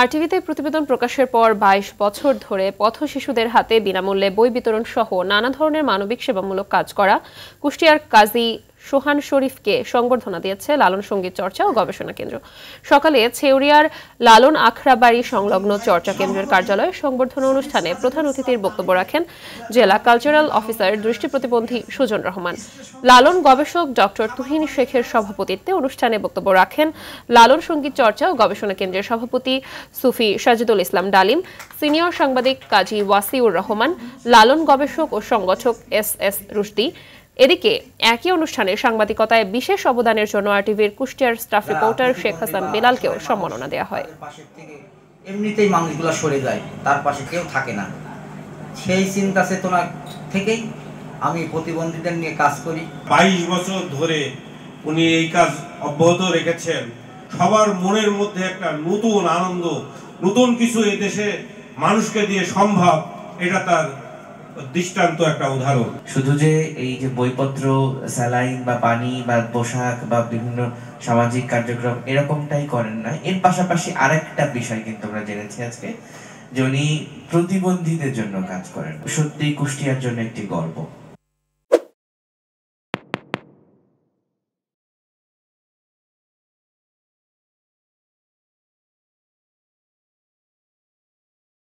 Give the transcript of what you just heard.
আরটিভিতে প্রতিবেদন প্রকাশের পর ২২ বছর ধরে পথ শিশুদের হাতে বিনামূল্যে বই বিতরণ সহ নানা ধরনের মানবিক সেবামূলক কাজ করা কুষ্টিয়ার কাজী সোহান শরীফকে সংবর্ধনা দিয়েছে লালন সঙ্গীত চর্চা ও গবেষণা কেন্দ্র। সকালে ছেউরিয়ার লালন আখড়াবাড়ি সংলগ্ন চর্চা কেন্দ্রের কার্যালয়ে সংবর্ধনা অনুষ্ঠানে প্রধান অতিথির বক্তব্য রাখেন জেলা কালচারাল অফিসার দৃষ্টি প্রতিবন্ধী সুজন রহমান। লালন গবেষক ডক্টর তুহিন শেখের সভাপতিত্বে অনুষ্ঠানে বক্তব্য রাখেন লালন সঙ্গীত চর্চা ও গবেষণা কেন্দ্রের সভাপতি সুফি সাজিদুল ইসলাম ডালিম, সিনিয়র সাংবাদিক কাজী ওয়াসিউর রহমান, লালন গবেষক ও সংগঠক এস রুশদি। এদিকে একই অনুষ্ঠানে সাংবাদিকতায় বিশেষ অবদানের জন্য আরটিভির কুষ্টিয়ার স্টাফ রিপোর্টার শেখ হাসান বেলালকেও সম্মাননা দেওয়া হয়। এমনিতেই মানুষগুলো সরে যায়, তার পাশে কেউ থাকে না, সেই চিন্তা চেতনা থেকেই আমি প্রতিবন্ধীদের নিয়ে কাজ করি। ২২ বছর ধরে উনি এই কাজ অব্যাহত রেখেছেন। সবার মনের মধ্যে একটা নতুন আনন্দ, নতুন কিছু এই দেশে মানুষকে দিয়ে সম্ভব, এটা তার দৃষ্টান্ত একটা উদাহরণ। শুধু যে এই যে বইপত্র, স্যালাইন বা পানি বা পোশাক বা বিভিন্ন সামাজিক কার্যক্রম এরকমটাই করেন না, এর পাশাপাশি আরেকটা বিষয় কিন্তু আমরা জেনেছি আজকে যে উনি প্রতিবন্ধীদের জন্য কাজ করেন। সত্যি কুষ্টিয়ার জন্য একটি গর্ব।